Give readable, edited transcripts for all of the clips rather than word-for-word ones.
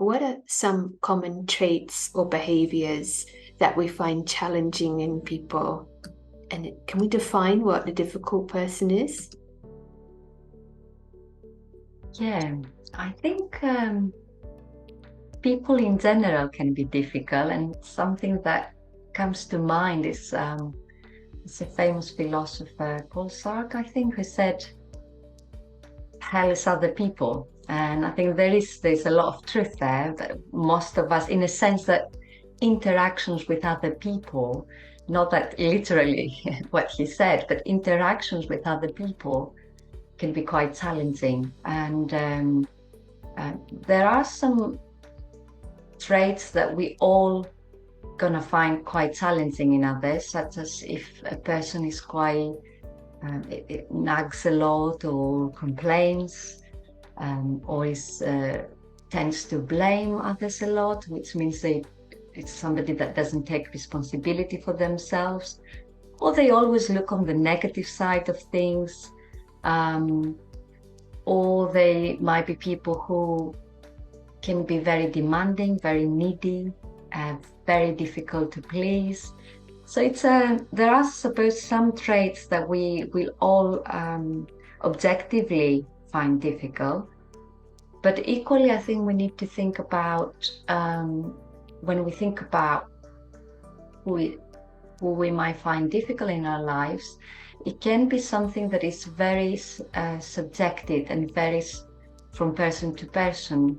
what are some common traits or behaviors that we find challenging in people? And can we define what a difficult person is? Yeah, I think people in general can be difficult, and something that comes to mind is it's a famous philosopher, Paul Sartre, I think, who said, "Hell is other people," and I think there's a lot of truth there. That most of us, in a sense, that interactions with other people, not that literally what he said, but interactions with other people can be quite challenging, and there are some traits that we all gonna find quite challenging in others, such as if a person is quite it nags a lot or complains, or is tends to blame others a lot, which means it's somebody that doesn't take responsibility for themselves, or they always look on the negative side of things, um, or they might be people who can be very demanding, very needy, very difficult to please. So there are, I suppose, some traits that we will all objectively find difficult, but equally, I think we need to think about when we think about who we, who we might find difficult in our lives, it can be something that is very subjective and varies from person to person,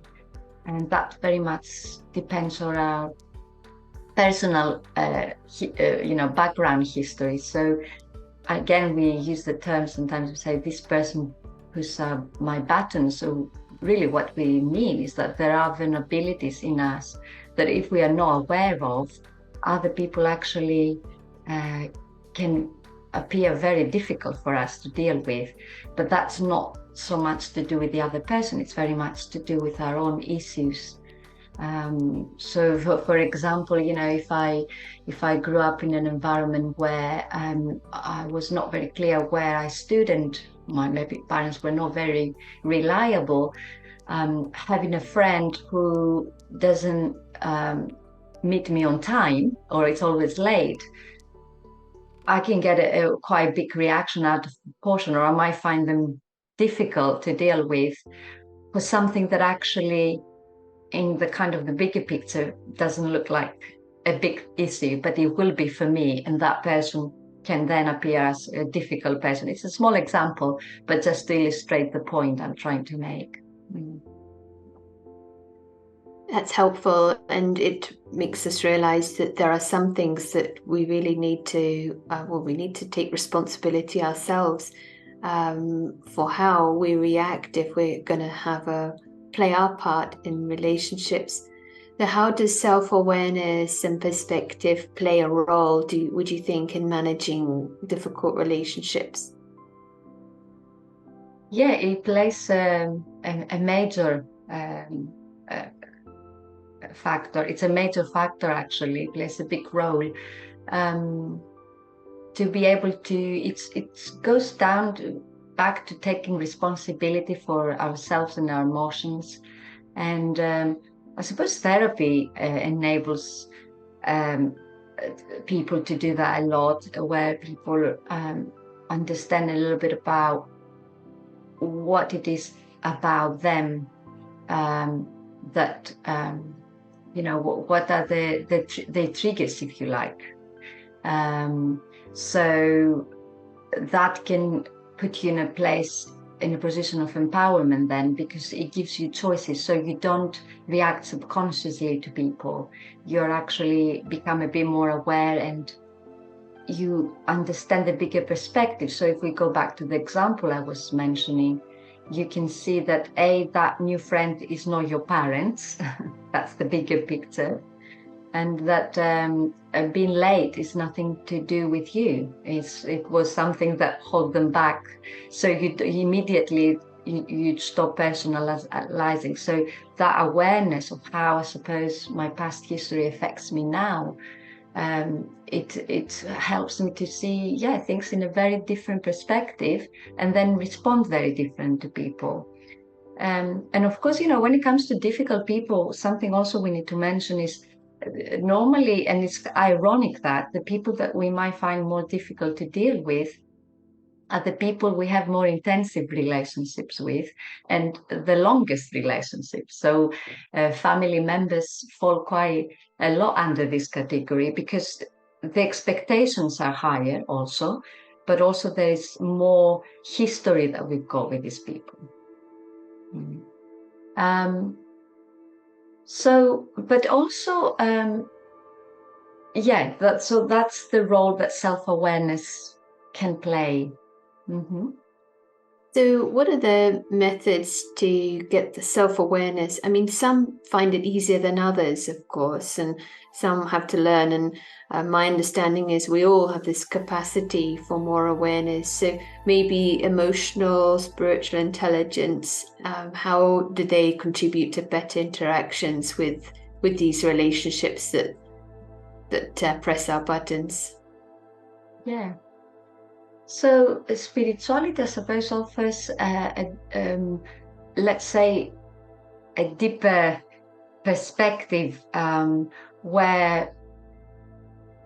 and that very much depends on our personal background history. So again, we use the term, sometimes we say this person who's my baton. So really what we mean is that there are vulnerabilities in us that if we are not aware of, other people actually can appear very difficult for us to deal with. But that's not so much to do with the other person, it's very much to do with our own issues. So for example, if I grew up in an environment where I was not very clear where I stood, and my maybe parents were not very reliable, having a friend who doesn't meet me on time or it's always late, I can get a quite big reaction out of proportion, or I might find them difficult to deal with for something that actually in the kind of the bigger picture doesn't look like a big issue, but it will be for me, and that person can then appear as a difficult person. It's a small example, but just to illustrate the point I'm trying to make. Mm. That's helpful, and it makes us realize that there are some things that we really need to, we need to take responsibility ourselves for how we react if we're going to play our part in relationships. Now, how does self-awareness and perspective play a role, would you think, in managing difficult relationships? Yeah, it plays a major uh, factor. It's a major factor, actually. It plays a big role. Um, to be able to, it goes down back to taking responsibility for ourselves and our emotions. And I suppose therapy enables um, people to do that a lot, where people understand a little bit about what it is about them, um, that what are the triggers, if you like. Um, so that can put you in a position of empowerment then, because it gives you choices, so you don't react subconsciously to people. You're actually become a bit more aware, and you understand the bigger perspective. So if we go back to the example I was mentioning, you can see that that new friend is not your parents. That's the bigger picture. And that being late is nothing to do with you. It was something that held them back. So you immediately you stop personalizing. So that awareness of how, I suppose, my past history affects me now, it helps me to see, things in a very different perspective, and then respond very different to people. And of course, when it comes to difficult people, something also we need to mention is normally, and it's ironic that the people that we might find more difficult to deal with are the people we have more intensive relationships with and the longest relationships. So family members fall quite a lot under this category because the expectations are higher also, but also there is more history that we've got with these people. But also, that's the role that self-awareness can play. Mm-hmm. So, what are the methods to get the self-awareness? I mean, some find it easier than others, of course, and some have to learn. And my understanding is we all have this capacity for more awareness. So, maybe emotional, spiritual intelligence. How do they contribute to better interactions with these relationships that press our buttons? Yeah. So spirituality, I suppose, offers, let's say, a deeper perspective where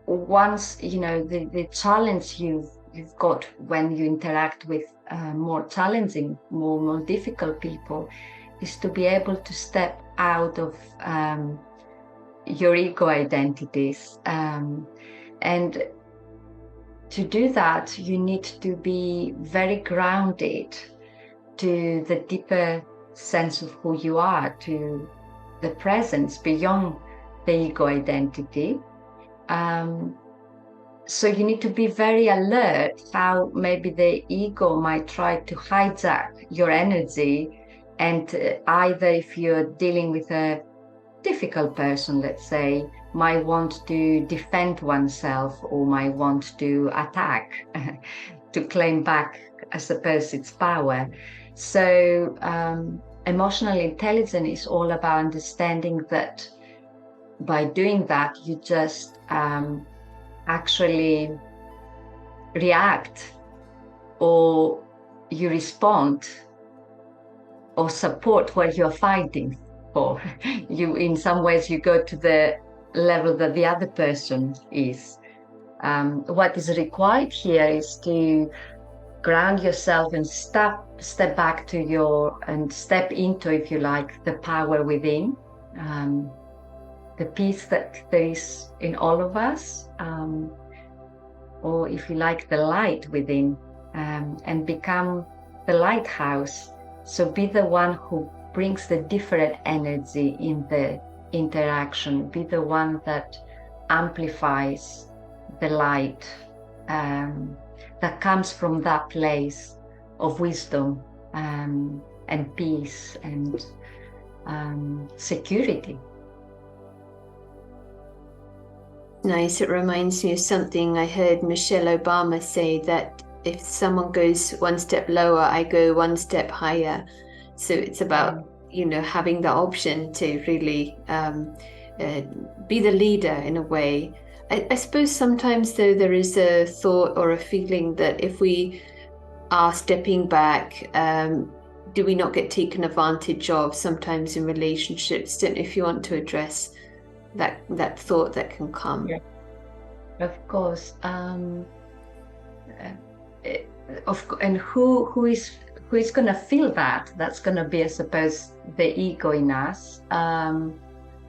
once, the challenge you've got when you interact with more challenging, more difficult people is to be able to step out of your ego identities. And to do that, you need to be very grounded to the deeper sense of who you are, to the presence beyond the ego identity. So you need to be very alert how maybe the ego might try to hijack your energy, and either if you're dealing with a difficult person, let's say, might want to defend oneself or might want to attack, to claim back, I suppose, its power. So emotional intelligence is all about understanding that by doing that, you just actually react, or you respond or support what you're fighting for. You, in some ways, you go to the level that the other person is. What is required here is to ground yourself and step back to and step into, if you like, the power within, the peace that there is in all of us, or if you like, the light within, and become the lighthouse. So be the one who brings the different energy in the interaction, be the one that amplifies the light that comes from that place of wisdom and peace and security. Nice. It reminds me of something I heard Michelle Obama say, that if someone goes one step lower, I go one step higher. So it's about having the option to really be the leader in a way. I suppose sometimes, though, there is a thought or a feeling that if we are stepping back, do we not get taken advantage of sometimes in relationships? Don't know if you want to address that thought that can come. Yeah. Of course. And who is going to feel that? That's going to be, I suppose, the ego in us,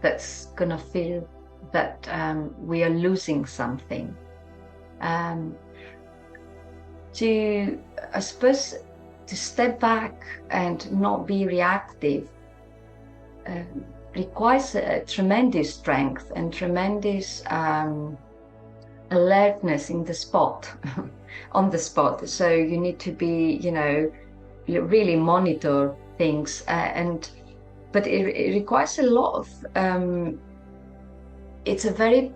that's going to feel that we are losing something. To step back and not be reactive requires a tremendous strength and tremendous alertness in the spot, on the spot. So you need to be, really monitor things, but it requires a lot of. It's a very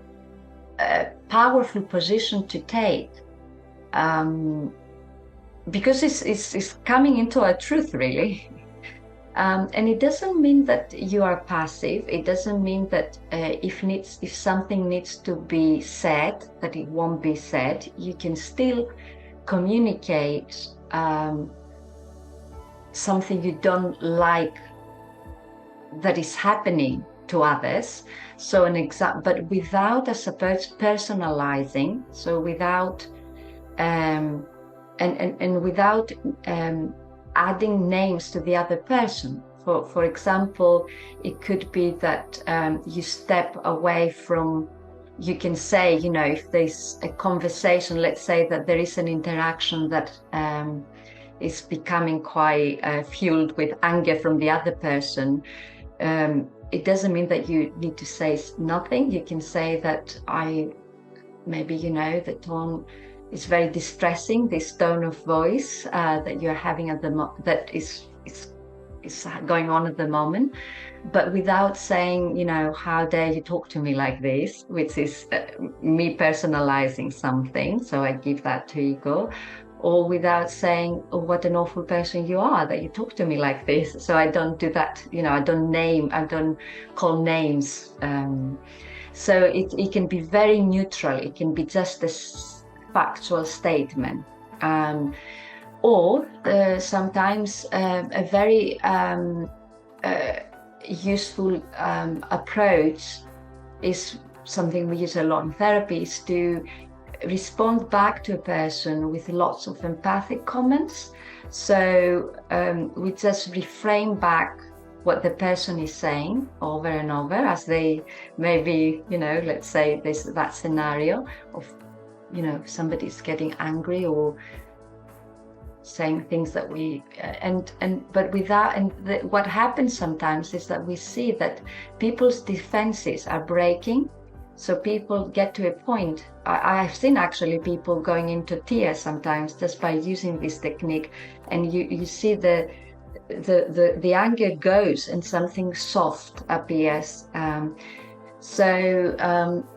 powerful position to take, because it's coming into a truth, really. And it doesn't mean that you are passive. It doesn't mean that if something needs to be said, that it won't be said. You can still communicate something you don't like that is happening to others. So an example, but without, I suppose, personalizing. So without and without adding names to the other person. For example, it could be that you step away from. You can say, you know, if there's a conversation, let's say that there is an interaction that is becoming quite fueled with anger from the other person. It doesn't mean that you need to say nothing. You can say that maybe, you know, the tone is very distressing, this tone of voice that you're having at that is going on at the moment, but without saying, you know, how dare you talk to me like this, which is me personalizing something. So I give that to ego. Or without saying, oh, what an awful person you are that you talk to me like this. So I don't do that, you know, I don't call names. So it can be very neutral. It can be just a factual statement. Or sometimes a very useful approach is something we use a lot in therapy, is to respond back to a person with lots of empathic comments. So we just reframe back what the person is saying over and over as they maybe, you know, let's say there's that scenario of, you know, somebody's getting angry or saying things that we but without, what happens sometimes is that we see that people's defenses are breaking. So people get to a point, I've seen actually people going into tears sometimes just by using this technique, and you see the anger goes and something soft appears.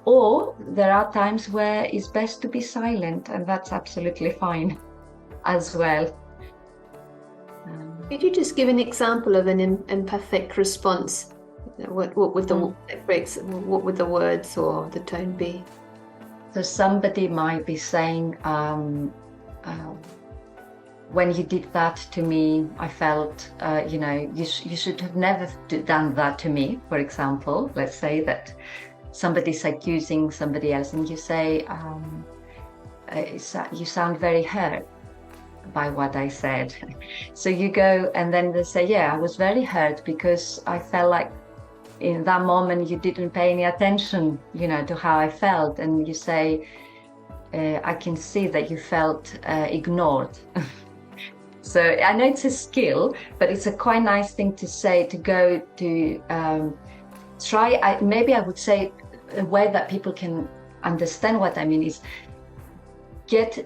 Or there are times where it's best to be silent, and that's absolutely fine as well. Could you just give an example of an empathic response? What would the words or the tone be? So somebody might be saying, when you did that to me, I felt, you know, you should have never done that to me, for example. Let's say that somebody's accusing somebody else and you say, you sound very hurt by what I said. So you go and then they say, yeah, I was very hurt because I felt like in that moment you didn't pay any attention, you know, to how I felt. And you say, I can see that you felt ignored. So I know it's a skill, but it's a quite nice thing to say, to go to try. Maybe I would say a way that people can understand what I mean is get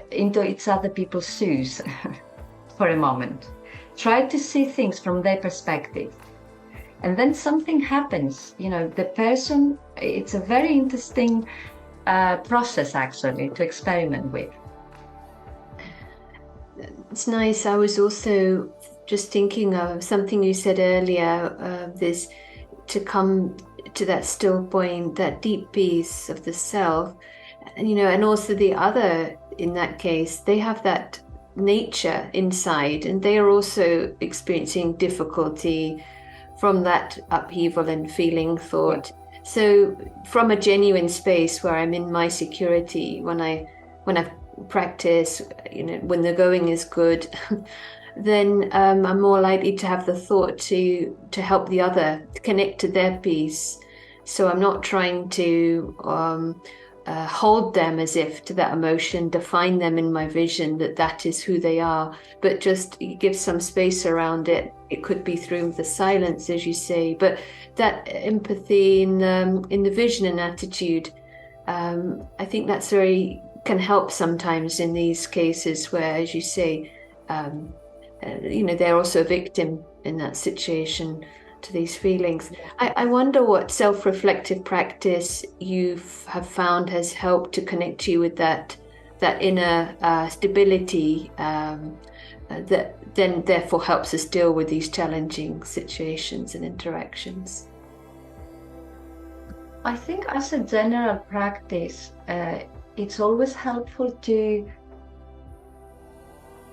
into each other people's shoes for a moment. Try to see things from their perspective. And then something happens, you know, the person, it's a very interesting process actually to experiment with. It's nice. I was also just thinking of something you said earlier, this to come to that still point, that deep peace of the self, and, you know, and also the other in that case, they have that nature inside and they are also experiencing difficulty from that upheaval and feeling thought. Yeah. So from a genuine space where I'm in my security, when I practice, you know, when the going is good, then I'm more likely to have the thought to help the other, to connect to their peace. So I'm not trying to hold them as if to that emotion, define them in my vision that is who they are, but just give some space around it. It could be through the silence, as you say, but that empathy in the vision and attitude, I think that's can help sometimes in these cases where, as you say, you know, they're also a victim in that situation to these feelings. I wonder what self-reflective practice you have found has helped to connect you with that inner stability that then therefore helps us deal with these challenging situations and interactions. I think as a general practice, it's always helpful to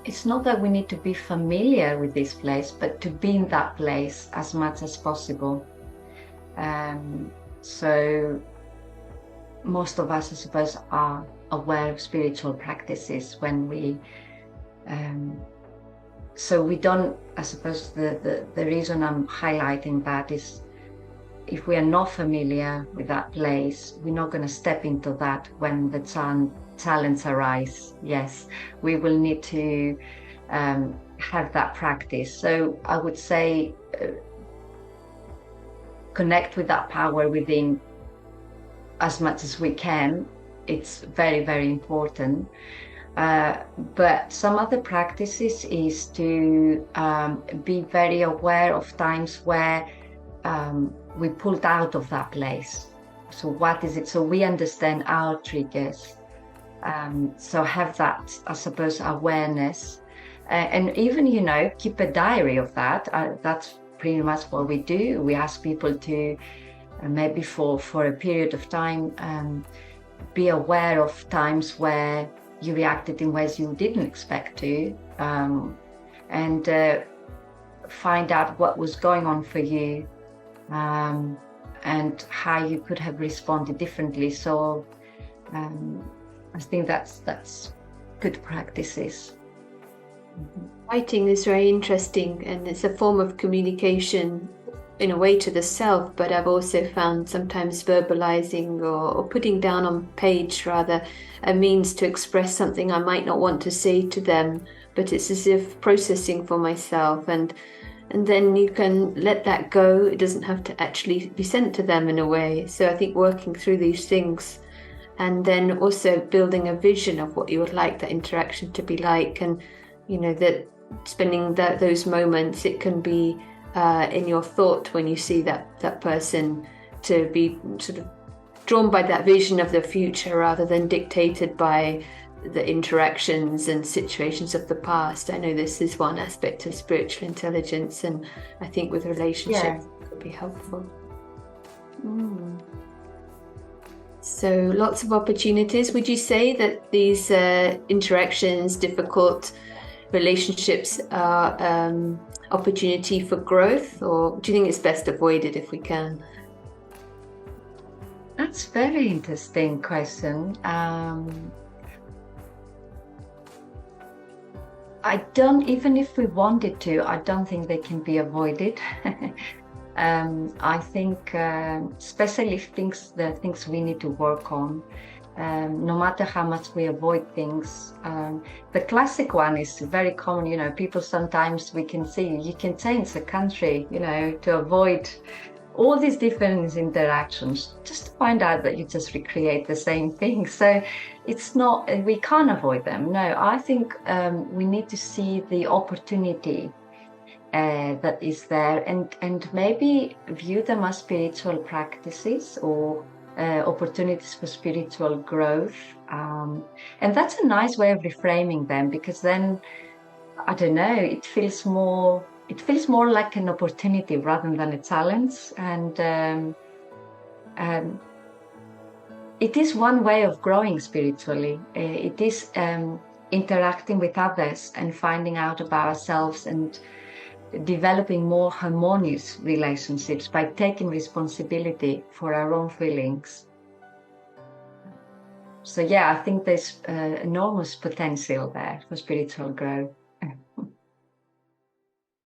it's not that we need to be familiar with this place, but to be in that place as much as possible. So most of us, I suppose, are aware of spiritual practices when we so we don't, I suppose the reason I'm highlighting that is, if we are not familiar with that place, we're not going to step into that when the challenge arise. Yes, we will need to have that practice. So I would say connect with that power within as much as we can. It's very, very important. But some other practices is to be very aware of times where we pulled out of that place. So what is it? So we understand our triggers. So have that, I suppose, awareness. And even, you know, keep a diary of that. That's pretty much what we do. We ask people to maybe for a period of time be aware of times where you reacted in ways you didn't expect to, and find out what was going on for you, and how you could have responded differently. So I think that's good practices. Writing is very interesting, and it's a form of communication in a way to the self, but I've also found sometimes verbalizing or putting down on page rather a means to express something I might not want to say to them, but it's as if processing for myself, and then you can let that go. It doesn't have to actually be sent to them in a way. So I think working through these things, and then also building a vision of what you would like that interaction to be like, and you know that spending those moments, it can be in your thought when you see that person, to be sort of drawn by that vision of the future rather than dictated by the interactions and situations of the past. I know this is one aspect of spiritual intelligence, and I think with relationships it could be helpful. So lots of opportunities. Would you say that these interactions, difficult relationships are opportunity for growth, or do you think it's best avoided if we can? That's a very interesting question. I don't, even if we wanted to, I don't think they can be avoided. I think, especially if there are things we need to work on, no matter how much we avoid things. The classic one is very common, you know, people sometimes, we can see, you can change the country, you know, to avoid all these different interactions, just to find out that you just recreate the same thing. So it's not, we can't avoid them. No, I think we need to see the opportunity that is there, and maybe view them as spiritual practices or opportunities for spiritual growth, and that's a nice way of reframing them, because then, I don't know, it feels more like an opportunity rather than a challenge, and it is one way of growing spiritually. It is interacting with others and finding out about ourselves and developing more harmonious relationships by taking responsibility for our own feelings. So yeah, I think there's enormous potential there for spiritual growth.